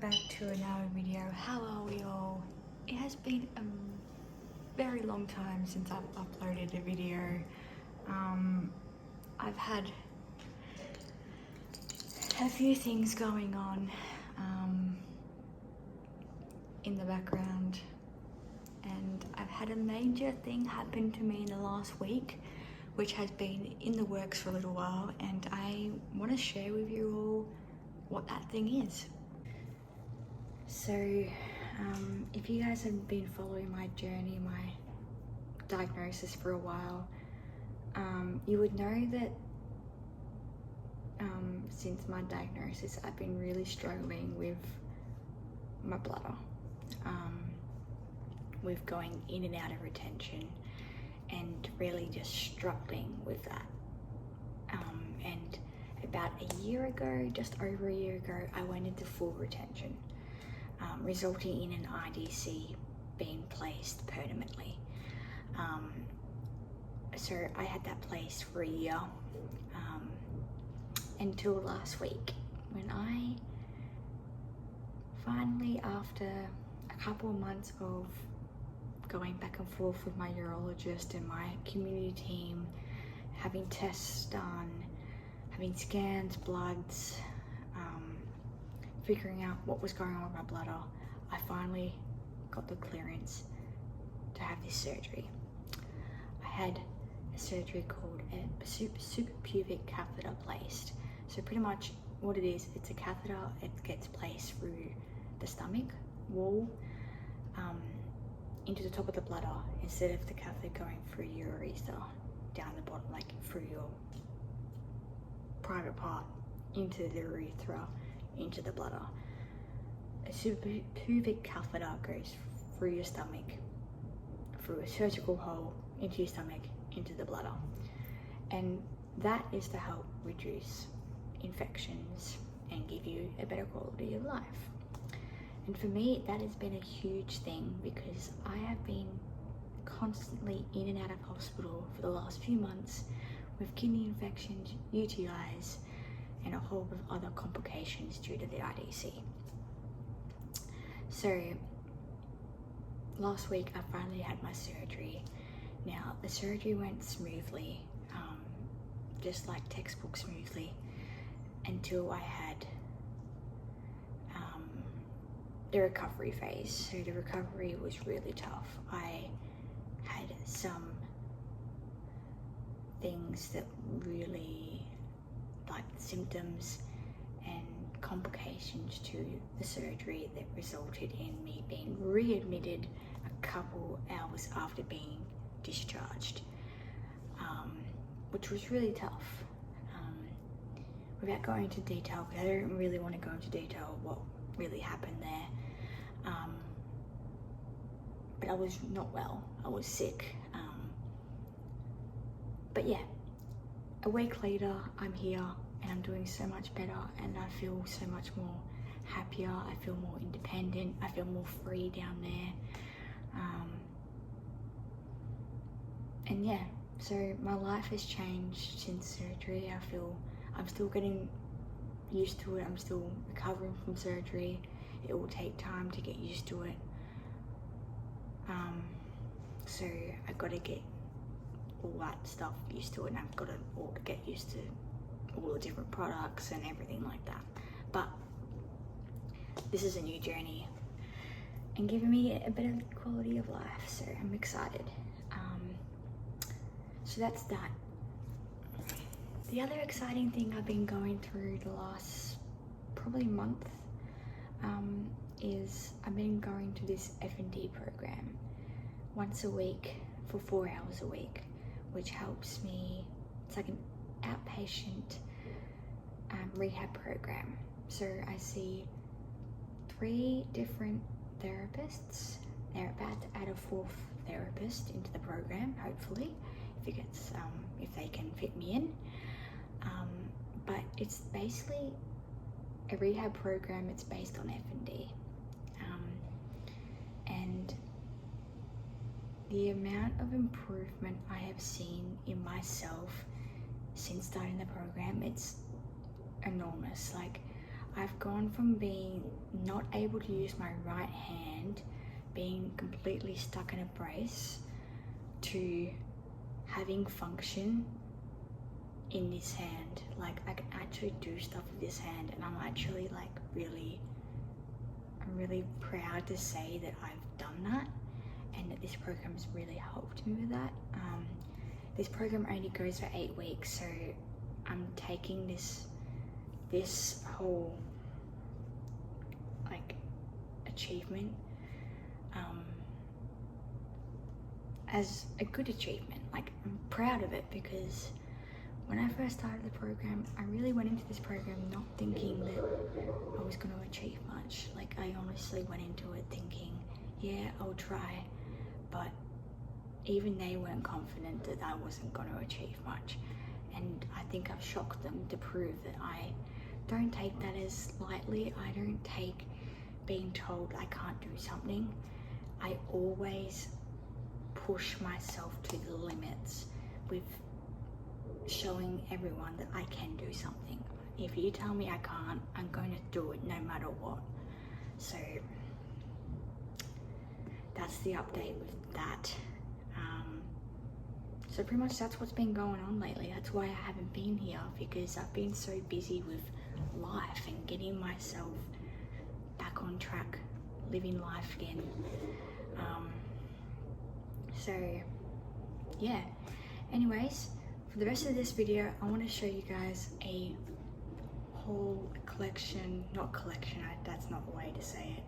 back to another video. How are we all? It has been a very long time since I've uploaded a video. I've had a few things going on in the background, and I've had a major thing happen to me in the last week, which has been in the works for a little while, and I want to share with you all what that thing is. So if you guys have been following my journey, my diagnosis for a while, you would know that since my diagnosis I've been really struggling with my bladder, with going in and out of retention and really just struggling with that. And about a year ago, just over a year ago, I went into full retention, resulting in an IDC being placed permanently. So I had that placed for a year until last week, when I finally, after a couple of months of going back and forth with my urologist and my community team, having tests done, having scans, bloods, figuring out what was going on with my bladder, I finally got the clearance to have this surgery. I had a surgery called a suprapubic catheter placed. So pretty much what it is, it's a catheter. It gets placed through the stomach wall into the top of the bladder, instead of the catheter going through your urethra down the bottom, like through your private part into the urethra, into the bladder. A suprapubic catheter goes through your stomach, through a surgical hole, into your stomach, into the bladder. And that is to help reduce infections and give you a better quality of life. And for me, that has been a huge thing, because I have been constantly in and out of hospital for the last few months with kidney infections, UTIs, and a whole of other complications due to the IDC. So last week I finally had my surgery. Now the surgery went smoothly, just like textbook smoothly, until I had the recovery phase. So the recovery was really tough. I had some things that really, like symptoms and complications to the surgery, that resulted in me being readmitted a couple hours after being discharged, which was really tough. Without going into detail, because I don't really want to go into detail of what really happened there, but I was not well, I was sick. But yeah, a week later I'm here and I'm doing so much better, and I feel so much more happier, I feel more independent, I feel more free down there. And yeah, so my life has changed since surgery. I feel I'm still getting used to it, I'm still recovering from surgery. It will take time to get used to it. So I've got to get all that stuff used to it, and I've got to get used to all the different products and everything like that. But this is a new journey and giving me a better quality of life, so I'm excited. So that's that. The other exciting thing I've been going through the last probably month is I've been going to this F&D program once a week for 4 hours a week, which helps me. It's like an outpatient rehab program. So I see 3 different therapists. They're about to add a 4th therapist into the program, hopefully, if they can fit me in. But it's basically a rehab program. It's based on F&D, and the amount of improvement I have seen in myself since starting the program, it's enormous. Like, I've gone from being not able to use my right hand, being completely stuck in a brace, to having function in this hand. Like, I can actually do stuff with this hand, and I'm actually like I'm really proud to say that I've done that, and that this program's really helped me with that. This program only goes for 8 weeks, so I'm taking this whole like achievement as a good achievement. Like, I'm proud of it, because when I first started the program, I really went into this program not thinking that I was going to achieve much. Like, I honestly went into it thinking, yeah, I'll try, but even they weren't confident that I wasn't going to achieve much. And I think I've shocked them to prove that I don't take that as lightly. I don't take being told I can't do something. I always push myself to the limits with showing everyone that I can do something. If you tell me I can't, I'm going to do it no matter what. So that's the update with that. So pretty much that's what's been going on lately. That's why I haven't been here, because I've been so busy with life and getting myself back on track, living life again. So yeah, anyways, for the rest of this video, I want to show you guys a whole collection, not collection, that's not the way to say it,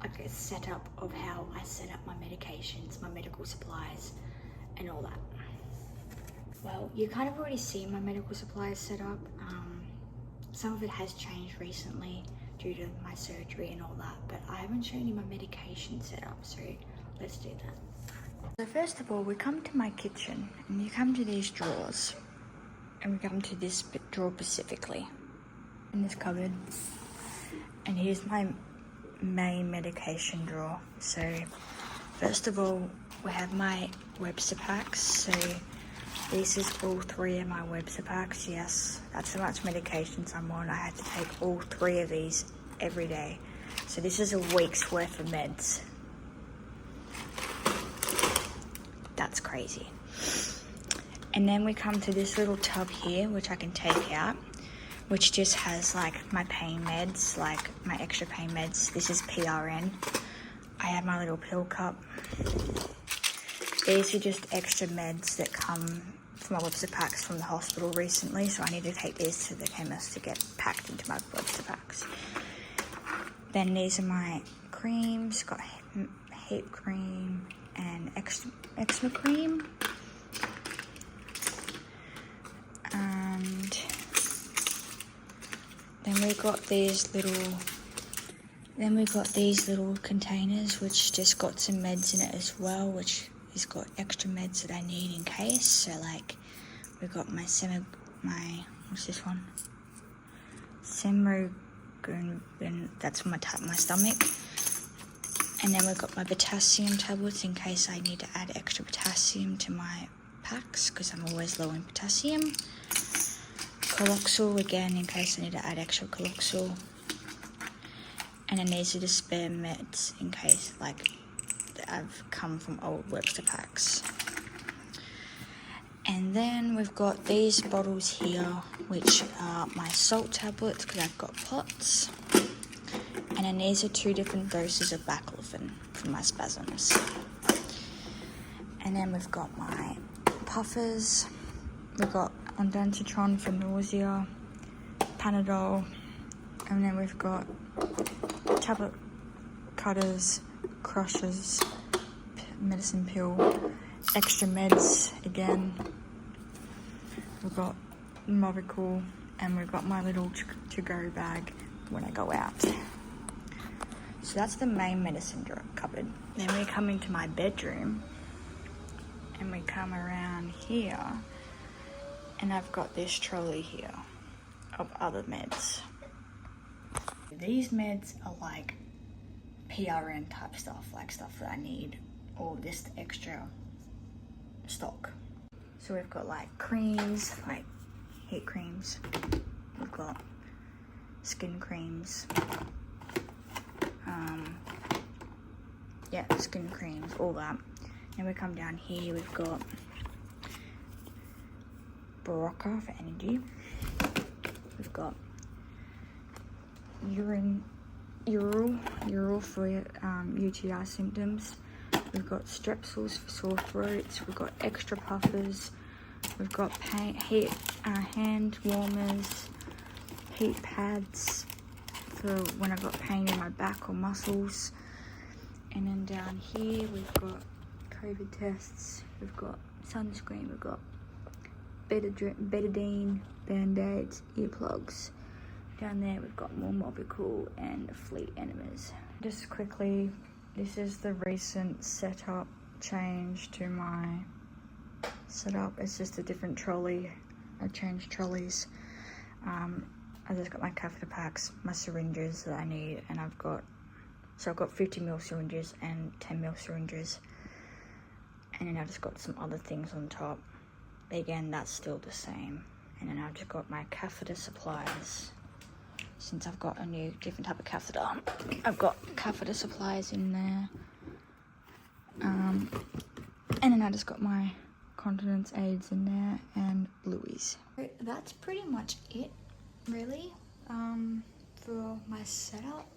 like a setup of how I set up my medications, my medical supplies, and all that. Well, you kind of already seen my medical supplies set up. Some of it has changed recently due to my surgery and all that, but I haven't shown you my medication setup, so let's do that. So first of all, we come to my kitchen, and you come to these drawers, and we come to this drawer specifically, in this cupboard, and here's my main medication drawer. So first of all, we have my Webster packs. So this is all 3 of my Webster packs. Yes, that's how much medications I'm on. I had to take all 3 of these every day. So this is a week's worth of meds. That's crazy. And then we come to this little tub here, which I can take out, which just has like my pain meds, like my extra pain meds. This is PRN. I have my little pill cup. These are just extra meds that come from my Webster packs from the hospital recently, so I need to take these to the chemist to get packed into my Webster packs. Then these are my creams, got heat cream and eczema cream. And then we got these little containers which just got some meds in it as well, which has got extra meds that I need in case. So like, we got my what's this one? Semoglobin, that's for my stomach. And then we've got my potassium tablets in case I need to add extra potassium to my packs, because I'm always low in potassium. Coloxal again in case I need to add extra Coloxal. And then these are the spare meds in case like I've come from old Webster packs. And then we've got these bottles here, which are my salt tablets because I've got POTS. And then these are 2 different doses of baclofen for my spasms. And then we've got my puffers. We've got ondansetron for nausea, Panadol, and then we've got tablet cutters, crushes, medicine pill, extra meds again. We've got Mobicle, and we've got my little to-go bag when I go out. So that's the main medicine drawer cupboard. Then we come into my bedroom, and we come around here, and I've got this trolley here of other meds. These meds are like PRN type stuff, like stuff that I need, or this extra stock. So we've got like creams, like heat creams. We've got skin creams. Yeah, skin creams, all that. And we come down here, we've got Barocca for energy. We've got urine for UTI symptoms. We've got strepsils for sore throats. We've got extra puffers. We've got hand warmers, heat pads for when I've got pain in my back or muscles. And then down here we've got COVID tests. We've got sunscreen. We've got betadine, band-aids, earplugs. Down there we've got more Mobicool and fleet enemas. Just quickly, this is the recent setup change to my setup. It's just a different trolley. I changed trolleys. I just got my catheter packs, my syringes that I need, and I've got 50ml syringes and 10ml syringes. And then I've just got some other things on top. Again, that's still the same. And then I've just got my catheter supplies. Since I've got a new different type of catheter, I've got catheter supplies in there. And then I just got my continence aids in there and blueies. That's pretty much it, really, for my setup.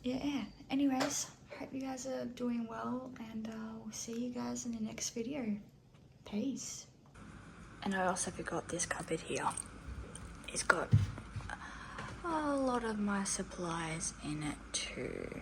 Yeah, anyways, hope you guys are doing well, and we'll see you guys in the next video. Peace. And I also forgot this cupboard here. It's got a lot of my supplies in it too.